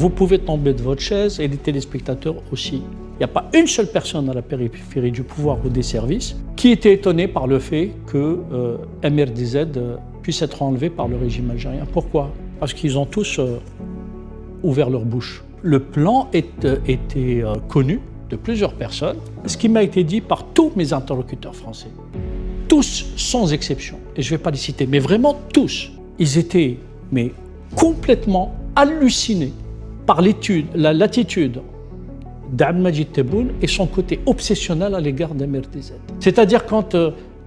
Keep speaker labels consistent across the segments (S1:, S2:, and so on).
S1: Vous pouvez tomber de votre chaise et les téléspectateurs aussi. Il n'y a pas une seule personne à la périphérie du pouvoir ou des services qui était étonnée par le fait que MRDZ puisse être enlevé par le régime algérien. Pourquoi? Parce qu'ils ont tous ouvert leur bouche. Le plan était connu de plusieurs personnes, ce qui m'a été dit par tous mes interlocuteurs français. Tous, sans exception, et je ne vais pas les citer, mais vraiment tous, ils étaient complètement hallucinés par l'attitude d'Abdelmajid Tebboune et son côté obsessionnel à l'égard d'MRDZ. C'est-à-dire quand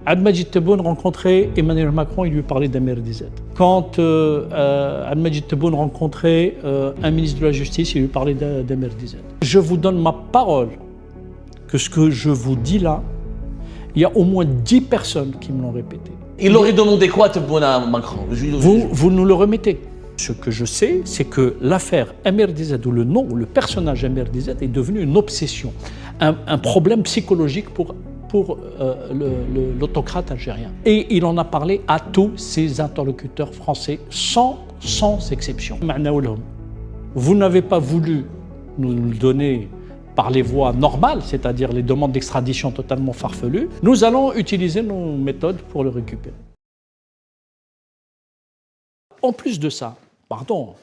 S1: Abdelmajid Tebboune rencontrait Emmanuel Macron, il lui parlait d'MRDZ. Quand Abdelmajid Tebboune rencontrait un ministre de la Justice, il lui parlait d'MRDZ. Je vous donne ma parole que ce que je vous dis là, il y a au moins 10 personnes qui me l'ont répété.
S2: Il aurait demandé quoi Tebboune à Macron?
S1: Vous nous le remettez. Ce que je sais, c'est que l'affaire MRDZ, ou le nom, ou le personnage MRDZ est devenu une obsession, un problème psychologique pour l'autocrate algérien. Et il en a parlé à tous ses interlocuteurs français, sans exception. Vous n'avez pas voulu nous le donner par les voies normales, c'est-à-dire les demandes d'extradition totalement farfelues. Nous allons utiliser nos méthodes pour le récupérer. En plus de ça, pardon,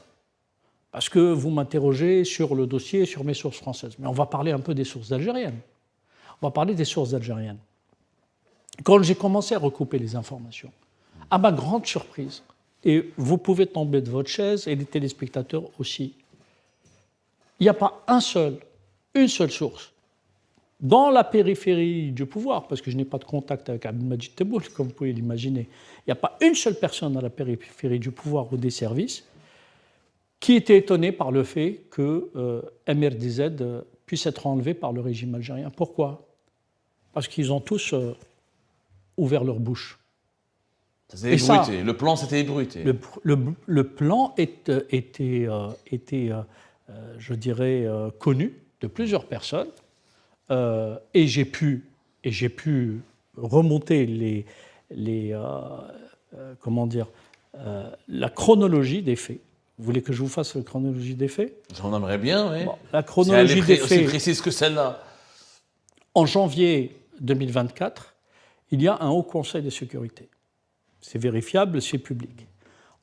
S1: parce que vous m'interrogez sur le dossier, sur mes sources françaises, mais on va parler un peu des sources algériennes. On va parler des sources algériennes. Quand j'ai commencé à recouper les informations, à ma grande surprise, et vous pouvez tomber de votre chaise et les téléspectateurs aussi, il n'y a pas une seule source dans la périphérie du pouvoir, parce que je n'ai pas de contact avec Abdelmajid Tebboune, comme vous pouvez l'imaginer, il n'y a pas une seule personne à la périphérie du pouvoir ou des services qui était étonnée par le fait que MRDZ puisse être enlevé par le régime algérien. Pourquoi? Parce qu'ils ont tous ouvert leur bouche.
S2: Ça s'est ébruité. Le plan s'était ébruité.
S1: Le plan était je dirais, connu de plusieurs personnes. Et j'ai pu remonter la chronologie des faits. Vous voulez que je vous fasse la chronologie des faits?
S2: J'en aimerais bien, oui. Bon,
S1: la chronologie des faits.
S2: Aussi précise que celle-là.
S1: En janvier 2024, il y a un Haut Conseil de sécurité. C'est vérifiable, c'est public.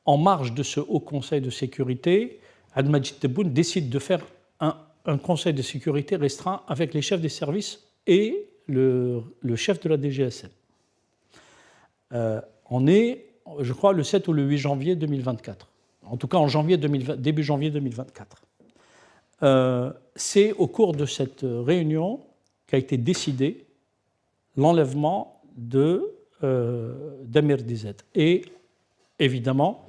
S1: En marge de ce Haut Conseil de sécurité, Abdelmajid Tebboune décide de faire un conseil de sécurité restreint avec les chefs des services et le chef de la DGSN. On est, je crois, le 7 ou le 8 janvier 2024. En tout cas, début janvier 2024. C'est au cours de cette réunion qu'a été décidé l'enlèvement d'MRDZ. Et évidemment,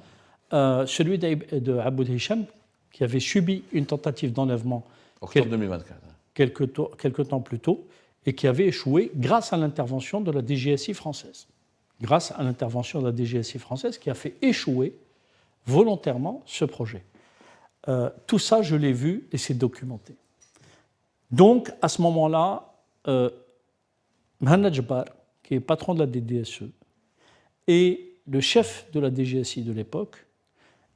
S1: celui d'Aboud Hicham, qui avait subi une tentative d'enlèvement
S2: octobre 2024.
S1: Quelque temps plus tôt, et qui avait échoué grâce à l'intervention de la DGSI française. Grâce à l'intervention de la DGSI française qui a fait échouer volontairement ce projet. Tout ça, je l'ai vu et c'est documenté. Donc, à ce moment-là, Mohamed Jabbar, qui est patron de la DDSE, et le chef de la DGSI de l'époque,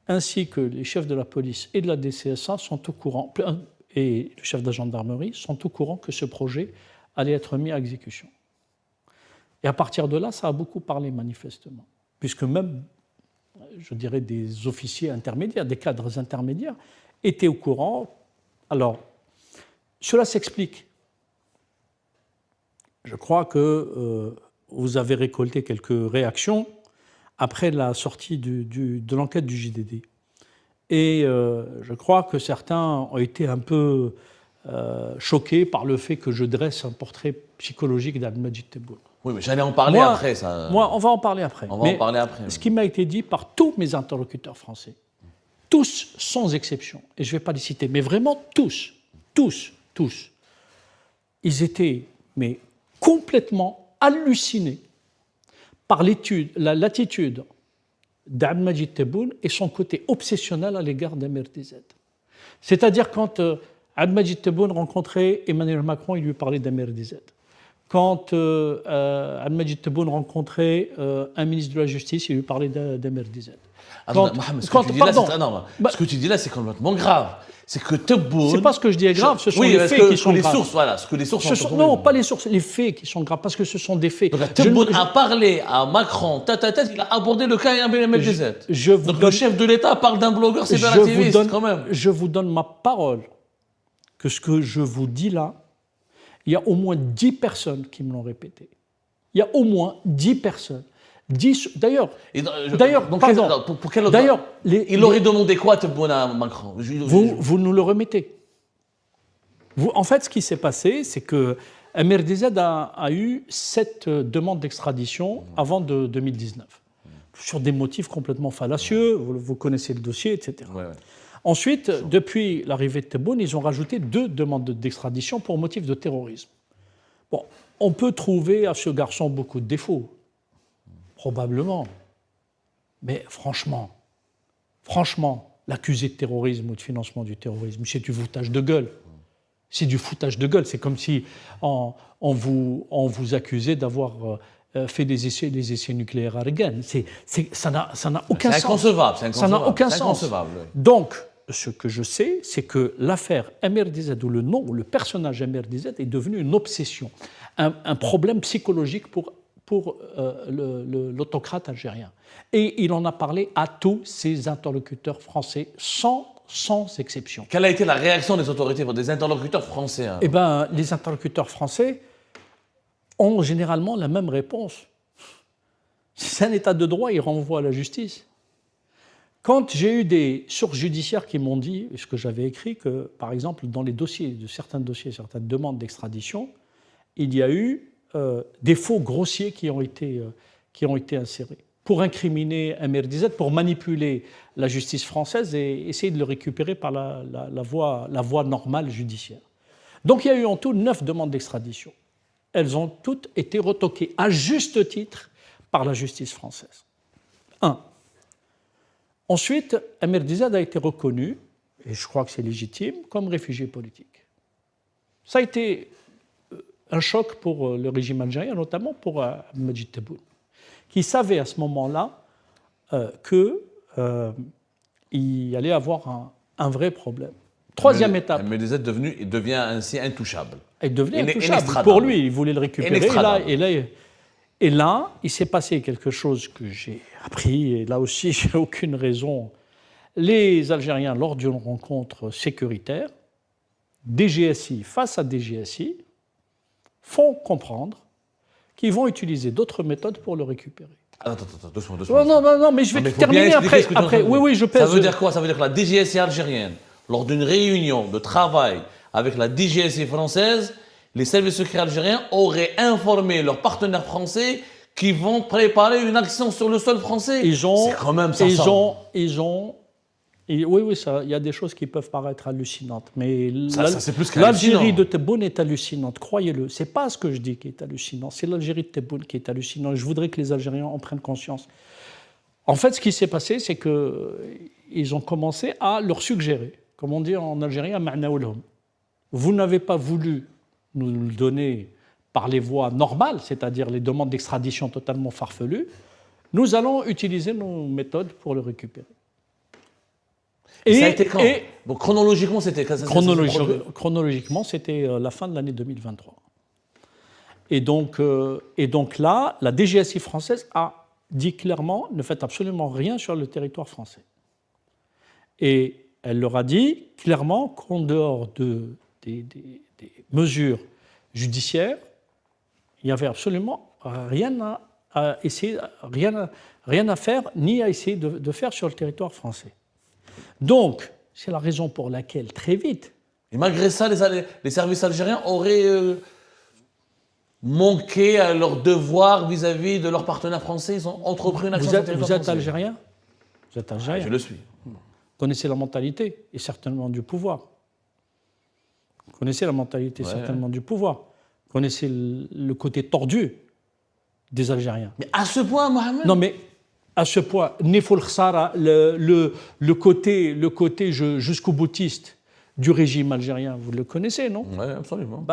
S1: ainsi que les chefs de la police et de la DCSA sont au courant, et le chef de la gendarmerie sont au courant que ce projet allait être mis à exécution. Et à partir de là, ça a beaucoup parlé manifestement, puisque même, je dirais, des officiers intermédiaires, des cadres intermédiaires, étaient au courant. Alors, cela s'explique. Je crois que vous avez récolté quelques réactions après la sortie de l'enquête du JDD. Et je crois que certains ont été un peu choqués par le fait que je dresse un portrait psychologique d'Abdelmajid Tebboune.
S2: Oui, mais j'allais en parler après, ça.
S1: Moi, on va en parler après.
S2: On va en parler après.
S1: Ce qui m'a été dit par tous mes interlocuteurs français, tous, sans exception, et je ne vais pas les citer, mais vraiment tous, ils étaient complètement hallucinés par l'attitude d'Abdelmajid Tebboune et son côté obsessionnel à l'égard d'MRDZ. C'est-à-dire quand Abdelmajid Tebboune rencontrait Emmanuel Macron, il lui parlait d'MRDZ. Quand Abdelmajid Tebboune rencontrait un ministre de la Justice, il lui parlait d'MRDZ.
S2: Attends, Mohamed, ce que tu dis là, c'est énorme. Ce que tu dis là, c'est complètement grave. C'est que Tebboune...
S1: C'est pas ce que je dis est grave, ce sont les faits qui sont graves.
S2: Sources, voilà, ce que les sources sont
S1: non, pas les sources, les faits qui sont graves, parce que ce sont des faits.
S2: Donc Tebboune a parlé à Macron, il a abordé le cas MLDZ. Donc le chef de l'État parle d'un blogueur cyberactiviste, quand même.
S1: Je vous donne ma parole que ce que je vous dis là, il y a au moins 10 personnes qui me l'ont répété. Il y a au moins 10 personnes. D'ailleurs,
S2: pour quel autre... il aurait demandé quoi Tebboune à Macron?
S1: Vous nous le remettez. En fait, ce qui s'est passé, c'est que MRDZ a eu 7 demandes d'extradition avant 2019, sur des motifs complètement fallacieux, vous connaissez le dossier, etc. Ouais. Ensuite, depuis l'arrivée de Tebboune, ils ont rajouté 2 demandes d'extradition pour motif de terrorisme. Bon, on peut trouver à ce garçon beaucoup de défauts. Probablement. Mais franchement, l'accuser de terrorisme ou de financement du terrorisme, c'est du foutage de gueule. C'est du foutage de gueule. C'est comme si on vous accusait d'avoir fait des essais nucléaires à Reagan. Ça n'a aucun sens.
S2: C'est inconcevable.
S1: Ça n'a aucun sens. Donc, ce que je sais, c'est que l'affaire MRDZ, ou le nom, ou le personnage MRDZ, est devenu une obsession, un problème psychologique pour l'autocrate algérien. Et il en a parlé à tous ses interlocuteurs français, sans exception.
S2: Quelle a été la réaction des autorités, des interlocuteurs français?
S1: Eh bien, les interlocuteurs français ont généralement la même réponse. C'est un état de droit, ils renvoient à la justice. Quand j'ai eu des sources judiciaires qui m'ont dit, ce que j'avais écrit, que, par exemple, dans les dossiers, certaines demandes d'extradition, il y a eu des faux grossiers qui ont été insérés pour incriminer MRDZ, pour manipuler la justice française et essayer de le récupérer par la voie normale judiciaire. Donc il y a eu en tout 9 demandes d'extradition. Elles ont toutes été retoquées à juste titre par la justice française. 1. Ensuite, MRDZ a été reconnu, et je crois que c'est légitime, comme réfugié politique. Ça a été un choc pour le régime algérien, notamment pour Majid Tebboune, qui savait à ce moment-là qu'il allait avoir un vrai problème. Troisième étape.
S2: MRDZ devient ainsi intouchable.
S1: Il devient intouchable. Pour lui, il voulait le récupérer. Et là, il s'est passé quelque chose que j'ai appris, et là aussi, je n'ai aucune raison. Les Algériens, lors d'une rencontre sécuritaire, DGSI face à DGSI, font comprendre qu'ils vont utiliser d'autres méthodes pour le récupérer.
S2: Attends, doucement.
S1: Non, mais je vais terminer après. Oui, je pèse.
S2: Ça veut dire quoi? Ça veut dire que la DGSI algérienne, lors d'une réunion de travail avec la DGSI française, les services secrets algériens auraient informé leurs partenaires français qu'ils vont préparer une action sur le sol français. C'est quand même ça. Oui, il y a des choses qui peuvent paraître hallucinantes, mais c'est plus qu'hallucinant.
S1: L'Algérie de Tebboune est hallucinante, croyez-le. C'est pas ce que je dis qui est hallucinant, c'est l'Algérie de Tebboune qui est hallucinante. Je voudrais que les Algériens en prennent conscience. En fait, ce qui s'est passé, c'est qu'ils ont commencé à leur suggérer, comme on dit en algérien, ma'naoulhum. Vous n'avez pas voulu nous le donner par les voies normales, c'est-à-dire les demandes d'extradition totalement farfelues, nous allons utiliser nos méthodes pour le récupérer.
S2: Et ça a été quand? Donc, chronologiquement, c'était...
S1: Chronologiquement, c'était la fin de l'année 2023. Et donc là, la DGSI française a dit clairement, ne faites absolument rien sur le territoire français. Et elle leur a dit clairement qu'en dehors des mesures judiciaires, il n'y avait absolument rien à faire, ni à essayer de faire sur le territoire français. Donc, c'est la raison pour laquelle, très vite...
S2: Et malgré ça, les services algériens auraient manqué à leur devoir vis-à-vis de leurs partenaires français. Ils ont entrepris une action sur le territoire français.
S1: Vous êtes algérien? Vous êtes algérien?
S2: Je le suis.
S1: Vous connaissez la mentalité et certainement du pouvoir. Vous connaissez la mentalité certainement du pouvoir. Vous connaissez le côté tordu des Algériens.
S2: Mais à ce point, Mohamed?
S1: Non, mais à ce point, Nifol Khsara, le côté jusqu'au boutiste du régime algérien, vous le connaissez, non?
S2: Oui, absolument.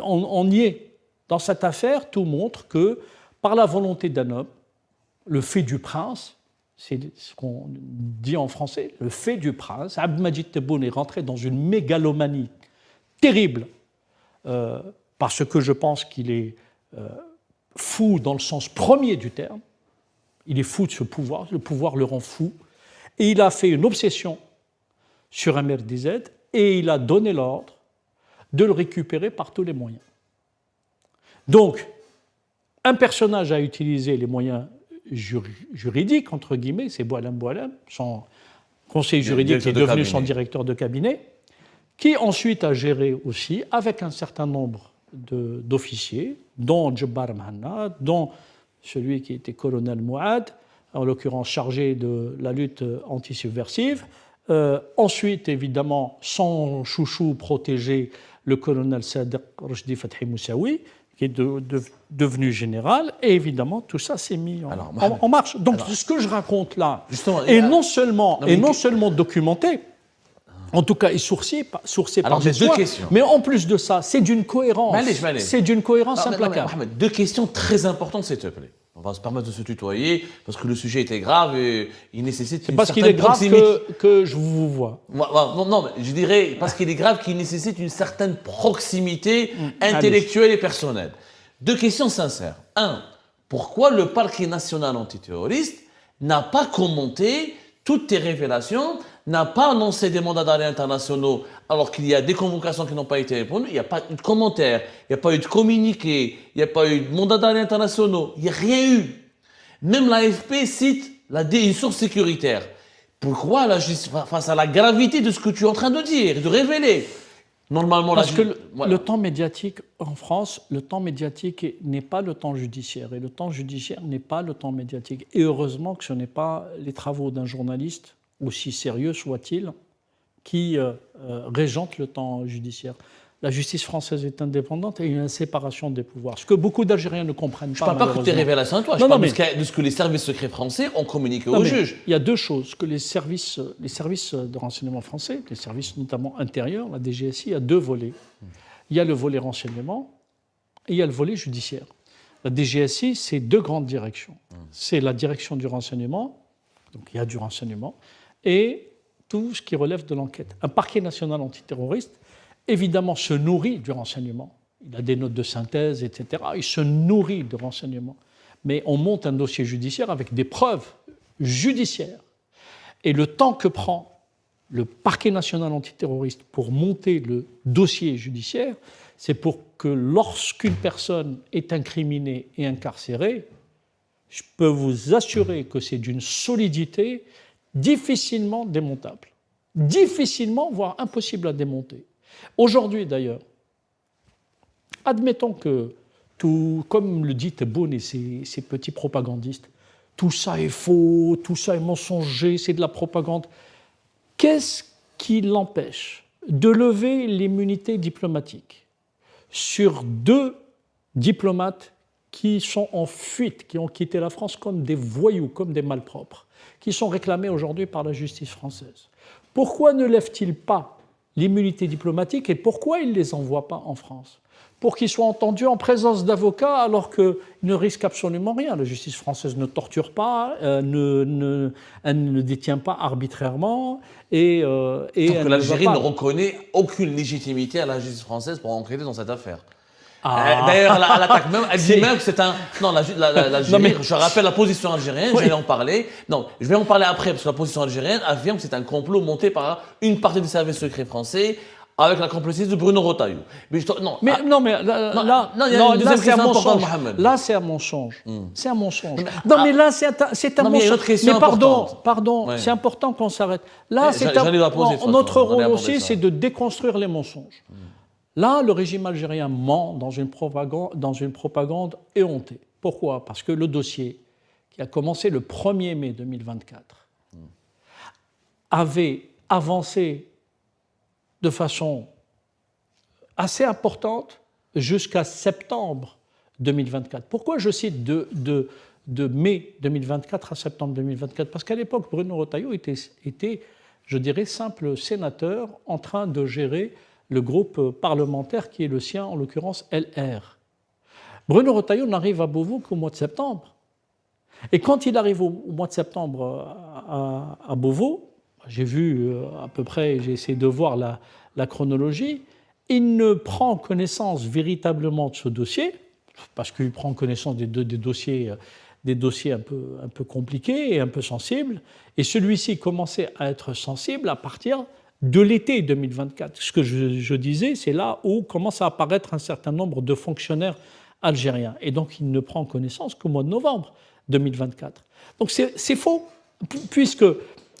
S1: On y est. Dans cette affaire, tout montre que, par la volonté d'un homme, le fait du prince, c'est ce qu'on dit en français, le fait du prince. Abdelmadjid Tebboune est rentré dans une mégalomanie terrible, parce que je pense qu'il est fou dans le sens premier du terme. Il est fou de ce pouvoir, le pouvoir le rend fou. Et il a fait une obsession sur MRDZ et il a donné l'ordre de le récupérer par tous les moyens. Donc, un personnage a utilisé les moyens juridiques, entre guillemets, c'est Boualem, son conseiller juridique qui est devenu son directeur de cabinet, qui ensuite a géré aussi, avec un certain nombre d'officiers, dont Djebbar Mahanna, dont celui qui était colonel Mouad, en l'occurrence chargé de la lutte antisubversive. Ensuite, évidemment, son chouchou protégé, le colonel Sadiq Rachdi Fathi Moussaoui, qui est devenu général, et évidemment, tout ça s'est mis en marche. Donc, ce que je raconte là est non seulement documenté, en tout cas est sourcé par des soins, mais en plus de ça, c'est d'une cohérence. C'est d'une cohérence implacable.
S2: Mohamed, deux questions très importantes, s'il te plaît. On va se permettre de se tutoyer, parce que le sujet était grave et il nécessite une certaine proximité.
S1: C'est parce qu'il est grave que je vous vois.
S2: Non, mais je dirais parce qu'il est grave qu'il nécessite une certaine proximité intellectuelle et personnelle. Deux questions sincères. Un, pourquoi le parquet national antiterroriste n'a pas commenté toutes tes révélations, n'a pas annoncé des mandats d'arrêt internationaux alors qu'il y a des convocations qui n'ont pas été répondues, il n'y a pas eu de commentaires, il n'y a pas eu de communiqué, il n'y a pas eu de mandats d'arrêt internationaux, il n'y a rien eu. Même l'AFP cite une source sécuritaire. Pourquoi face à la gravité de ce que tu es en train de dire, de révéler? Normalement,
S1: parce que le temps médiatique en France, le temps médiatique n'est pas le temps judiciaire, et le temps judiciaire n'est pas le temps médiatique. Et heureusement que ce n'est pas les travaux d'un journaliste, aussi sérieux soit-il, qui régente le temps judiciaire. La justice française est indépendante et il y a une séparation des pouvoirs. Ce que beaucoup d'Algériens ne comprennent pas.
S2: Je ne parle pas que tes révélations à toi, je parle de ce que les services secrets français ont communiqué aux juges.
S1: Il y a deux choses. Que les services de renseignement français, les services notamment intérieurs, la DGSI, il y a deux volets. Il y a le volet renseignement et il y a le volet judiciaire. La DGSI, c'est deux grandes directions. C'est la direction du renseignement, donc il y a du renseignement, et tout ce qui relève de l'enquête. Un parquet national antiterroriste, évidemment, se nourrit du renseignement. Il a des notes de synthèse, etc. Il se nourrit de renseignement. Mais on monte un dossier judiciaire avec des preuves judiciaires. Et le temps que prend le parquet national antiterroriste pour monter le dossier judiciaire, c'est pour que lorsqu'une personne est incriminée et incarcérée, je peux vous assurer que c'est d'une solidité difficilement démontable. Difficilement, voire impossible à démonter. Aujourd'hui, d'ailleurs, admettons que, comme le dit Tebboune et ses petits propagandistes, tout ça est faux, tout ça est mensonger, c'est de la propagande. Qu'est-ce qui l'empêche de lever l'immunité diplomatique sur deux diplomates qui sont en fuite, qui ont quitté la France comme des voyous, comme des malpropres, qui sont réclamés aujourd'hui par la justice française? Pourquoi ne lève-t-il pas l'immunité diplomatique et pourquoi il ne les envoie pas en France? Pour qu'ils soient entendus en présence d'avocats alors qu'ils ne risquent absolument rien. La justice française ne torture pas, elle ne détient pas arbitrairement. Et
S2: que l'Algérie ne reconnaît aucune légitimité à la justice française pour enquêter dans cette affaire. D'ailleurs, elle attaque même, elle dit même que c'est un... Non, l'Algérie, je rappelle la position algérienne, je vais en parler. Non, je vais en parler après, parce que la position algérienne affirme que c'est un complot monté par une partie des services secrets français avec la complicité de Bruno Retailleau. Mais
S1: là, c'est un mensonge. C'est un mensonge. Non, mais là, c'est un mensonge. Mais pardon, c'est important qu'on s'arrête. Là, notre rôle aussi, c'est de déconstruire les mensonges. Là, le régime algérien ment dans une propagande éhontée. Pourquoi? Parce que le dossier, qui a commencé le 1er mai 2024, avait avancé de façon assez importante jusqu'à septembre 2024. Pourquoi je cite de mai 2024 à septembre 2024? Parce qu'à l'époque, Bruno Retailleau était, je dirais, simple sénateur en train de gérer le groupe parlementaire qui est le sien, en l'occurrence LR. Bruno Retailleau n'arrive à Beauvau qu'au mois de septembre. Et quand il arrive au mois de septembre à Beauvau, j'ai vu à peu près, j'ai essayé de voir la chronologie, il ne prend connaissance véritablement de ce dossier, parce qu'il prend connaissance des dossiers un peu compliqués et un peu sensibles, et celui-ci commençait à être sensible à partir de l'été 2024. Ce que je disais, c'est là où commence à apparaître un certain nombre de fonctionnaires algériens. Et donc, il ne prend connaissance qu'au mois de novembre 2024. Donc, c'est faux, puisque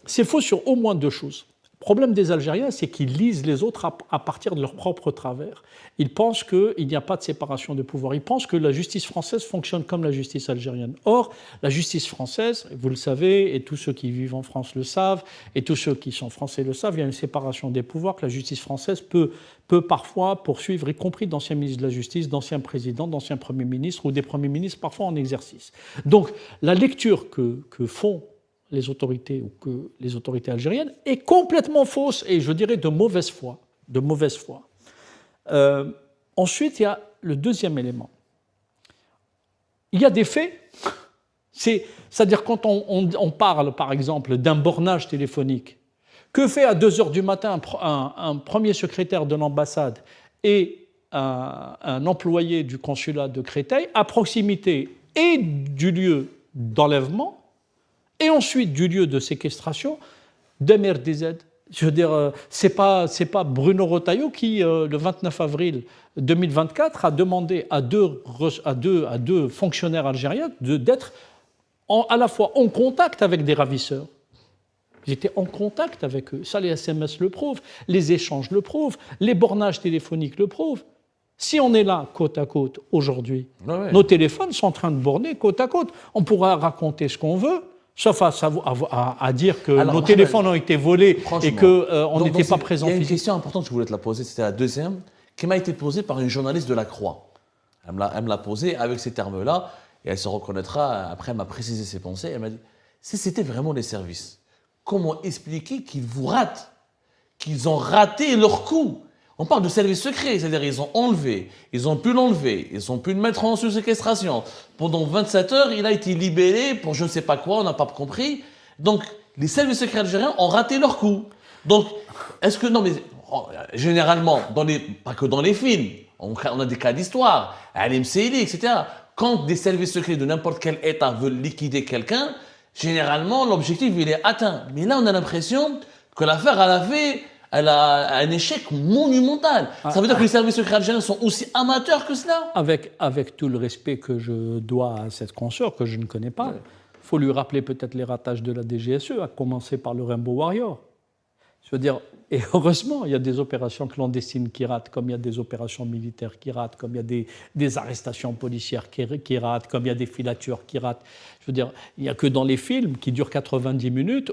S1: c'est faux sur au moins deux choses. Le problème des Algériens, c'est qu'ils lisent les autres à partir de leur propre travers. Ils pensent qu'il n'y a pas de séparation de pouvoir. Ils pensent que la justice française fonctionne comme la justice algérienne. Or, la justice française, vous le savez, et tous ceux qui vivent en France le savent, et tous ceux qui sont français le savent, il y a une séparation des pouvoirs que la justice française peut parfois poursuivre, y compris d'anciens ministres de la Justice, d'anciens présidents, d'anciens premiers ministres ou des premiers ministres parfois en exercice. Donc, la lecture que font les autorités ou que les autorités algériennes est complètement fausse et je dirais de mauvaise foi. De mauvaise foi. Ensuite, il y a le deuxième élément. Il y a des faits, c'est-à-dire quand on parle par exemple d'un bornage téléphonique, que fait à 2h du matin un premier secrétaire de l'ambassade et un employé du consulat de Créteil à proximité et du lieu d'enlèvement et ensuite du lieu de séquestration d'MRDZ. Je veux dire, c'est pas Bruno Retailleau qui, le 29 avril 2024, a demandé à deux fonctionnaires algériens d'être à la fois en contact avec des ravisseurs. Ils étaient en contact avec eux. Ça, les SMS le prouvent, les échanges le prouvent, les bornages téléphoniques le prouvent. Si on est là, côte à côte, aujourd'hui, nos téléphones sont en train de borner côte à côte. On pourra raconter ce qu'on veut, sauf à dire que nos téléphones ont été volés et qu'on n'était pas présents.
S2: Il y a une question importante que je voulais te la poser, c'était la deuxième, qui m'a été posée par une journaliste de la Croix. Elle me l'a posée avec ces termes-là, et elle se reconnaîtra, après elle m'a précisé ses pensées, elle m'a dit, si c'était vraiment les services, comment expliquer qu'ils vous ratent, qu'ils ont raté leur coup? On parle de services secrets, c'est-à-dire ils ont enlevé, ils ont pu l'enlever, ils ont pu le mettre en sous-séquestration. Pendant 27 heures, il a été libéré pour je ne sais pas quoi, on n'a pas compris. Donc, les services secrets algériens ont raté leur coup. Donc, est-ce que... Non, mais généralement, pas que dans les films, on a des cas d'histoire, à l'MCLI, etc. Quand des services secrets de n'importe quel État veulent liquider quelqu'un, généralement, l'objectif, il est atteint. Mais là, on a l'impression que l'affaire, elle a un échec monumental. Ça veut dire que les services secrets algériens sont aussi amateurs que cela?
S1: Avec tout le respect que je dois à cette consoeur, que je ne connais pas, il faut lui rappeler peut-être les ratages de la DGSE, à commencer par le Rainbow Warrior. Je veux dire, et heureusement, il y a des opérations clandestines qui ratent, comme il y a des opérations militaires qui ratent, comme il y a des arrestations policières qui ratent, comme il y a des filatures qui ratent. Je veux dire, il n'y a que dans les films qui durent 90 minutes,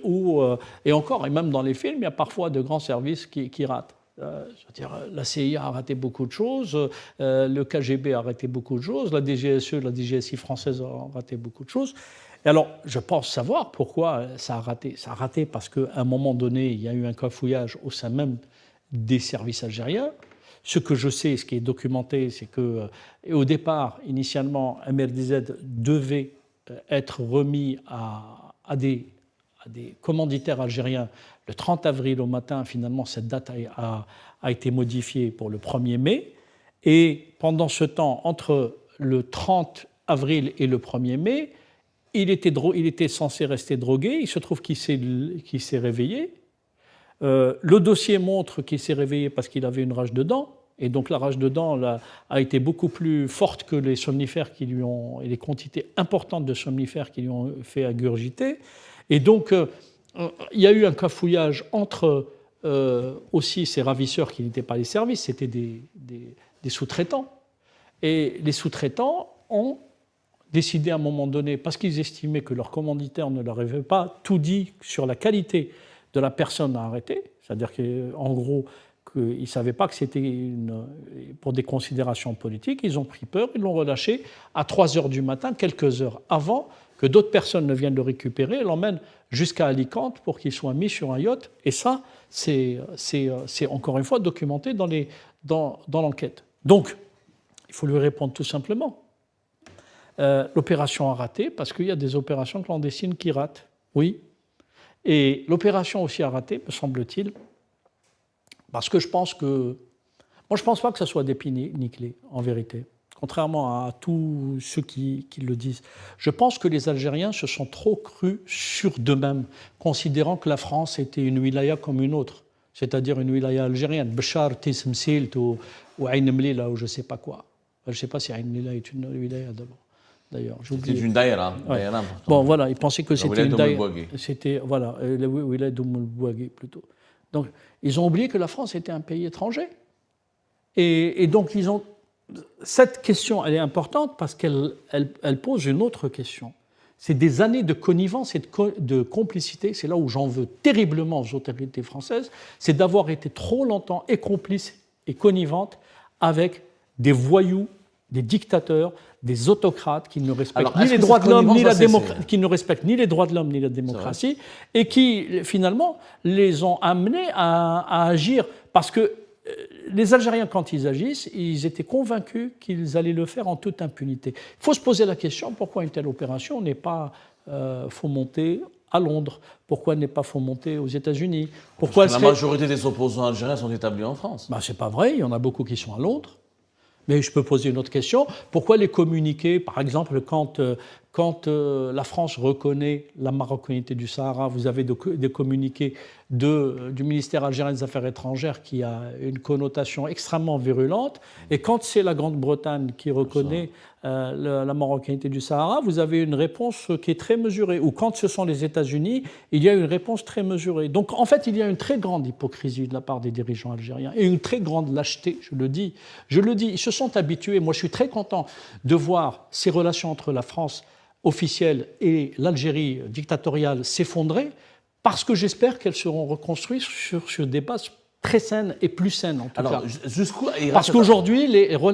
S1: et encore, et même dans les films, il y a parfois de grands services qui ratent. Je veux dire, la CIA a raté beaucoup de choses, le KGB a raté beaucoup de choses, la DGSE, la DGSI française a raté beaucoup de choses. Et alors, je pense savoir pourquoi ça a raté. Ça a raté parce qu'à un moment donné, il y a eu un cafouillage au sein même des services algériens. Ce que je sais, ce qui est documenté, c'est qu'au départ, initialement, MRDZ devait être remis à des commanditaires algériens le 30 avril au matin. Finalement, cette date a été modifiée pour le 1er mai. Et pendant ce temps, entre le 30 avril et le 1er mai, il était censé rester drogué, il se trouve qu'il s'est réveillé. Le dossier montre qu'il s'est réveillé parce qu'il avait une rage de dents, et donc la rage de dents a été beaucoup plus forte que les somnifères et les quantités importantes de somnifères qui lui ont fait ingurgiter. Et donc, il y a eu un cafouillage entre aussi ces ravisseurs qui n'étaient pas les services, c'était des sous-traitants. Et les sous-traitants ont décidé à un moment donné, parce qu'ils estimaient que leur commanditaire ne leur avait pas tout dit sur la qualité de la personne à arrêter, c'est-à-dire qu'en gros, qu'ils ne savaient pas que c'était pour des considérations politiques, ils ont pris peur, ils l'ont relâché à 3h du matin, quelques heures avant que d'autres personnes ne viennent le récupérer et l'emmènent jusqu'à Alicante pour qu'il soit mis sur un yacht. Et ça, c'est encore une fois documenté dans l'enquête. Donc, il faut lui répondre tout simplement. L'opération a raté parce qu'il y a des opérations clandestines qui ratent. Oui. Et l'opération aussi a raté, me semble-t-il, parce que je pense que... Moi, je ne pense pas que ça soit déniquelé, en vérité, contrairement à tous ceux qui le disent. Je pense que les Algériens se sont trop crus sur d'eux-mêmes, considérant que la France était une wilaya comme une autre, c'est-à-dire une wilaya algérienne. Béchar, Tismsilt ou Ain Mlila ou je ne sais pas quoi. Je ne sais pas si Ain Mlila est une wilaya d'abord. D'ailleurs,
S2: c'est une daïra.
S1: Ouais. Bon, voilà, ils pensaient que c'était une daïra. C'était, voilà, la wilaya d'Oum el-Bouaghi plutôt. Donc, ils ont oublié que la France était un pays étranger. Et donc, ils ont... Cette question, elle est importante parce qu'elle pose une autre question. C'est des années de connivence et de complicité. C'est là où j'en veux terriblement aux autorités françaises. C'est d'avoir été trop longtemps et complices et conniventes avec des voyous, des dictateurs, des autocrates qui ne respectent ni les droits de l'homme ni la démocratie, qui ne respectent ni les droits de l'homme ni la démocratie, et qui finalement les ont amenés à agir parce que les Algériens, quand ils agissent, ils étaient convaincus qu'ils allaient le faire en toute impunité. Il faut se poser la question pourquoi une telle opération n'est pas fomentée à Londres, pourquoi elle n'est pas fomentée aux États-Unis.
S2: Pourquoi la majorité des opposants algériens sont établis en France.
S1: Ben, c'est pas vrai, il y en a beaucoup qui sont à Londres. Mais je peux poser une autre question. Pourquoi les communiqués, par exemple, quand la France reconnaît la marocanité du Sahara, vous avez des communiqués du ministère algérien des Affaires étrangères qui a une connotation extrêmement virulente, et quand c'est la Grande-Bretagne qui reconnaît la marocanité du Sahara, vous avez une réponse qui est très mesurée. Ou quand ce sont les États-Unis, il y a une réponse très mesurée. Donc en fait, il y a une très grande hypocrisie de la part des dirigeants algériens et une très grande lâcheté, je le dis. Ils se sont habitués. Moi, je suis très content de voir ces relations entre la France officielle et l'Algérie dictatoriale s'effondrer, parce que j'espère qu'elles seront reconstruites sur des bases très saines et plus saines en tout cas. Parce qu'aujourd'hui,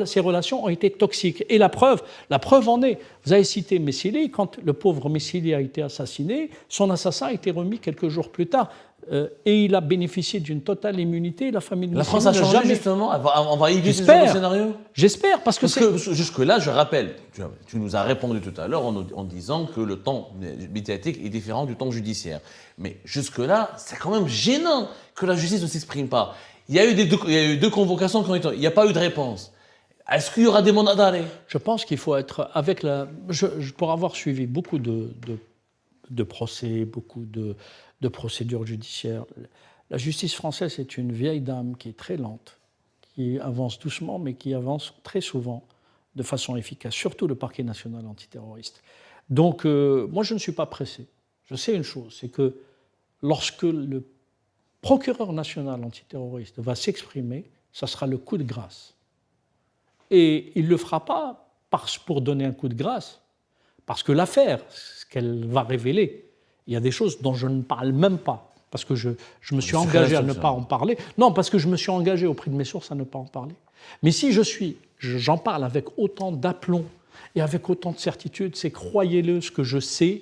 S1: ces relations ont été toxiques. Et la preuve en est, vous avez cité Messili, quand le pauvre Messili a été assassiné, son assassin a été remis quelques jours plus tard. Et il a bénéficié d'une totale immunité. La famille de
S2: la France a changé justement. On va éviter ce scénario.
S1: J'espère parce que
S2: jusque-là, je rappelle, tu nous as répondu tout à l'heure en disant que le temps médiatique est différent du temps judiciaire. Mais jusque-là, c'est quand même gênant que la justice ne s'exprime pas. Il y a eu deux convocations qui ont été. Il n'y a pas eu de réponse. Est-ce qu'il y aura des mandats d'arrêt?
S1: Je pense qu'il faut être avec la. Pour avoir suivi beaucoup de procès, beaucoup de procédures judiciaires. La justice française est une vieille dame qui est très lente, qui avance doucement, mais qui avance très souvent de façon efficace, surtout le parquet national antiterroriste. Donc, moi, je ne suis pas pressé. Je sais une chose, c'est que lorsque le procureur national antiterroriste va s'exprimer, ça sera le coup de grâce. Et il ne le fera pas pour donner un coup de grâce, parce que l'affaire, ce qu'elle va révéler, il y a des choses dont je ne parle même pas, parce que je me suis engagé à ne pas en parler. Non, parce que je me suis engagé auprès de mes sources à ne pas en parler. Mais si j'en parle avec autant d'aplomb et avec autant de certitude, c'est, croyez-le, ce que je sais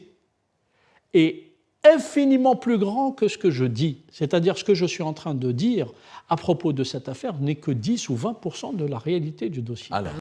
S1: est infiniment plus grand que ce que je dis. C'est-à-dire ce que je suis en train de dire à propos de cette affaire n'est que 10 ou 20% de la réalité du dossier. Alors.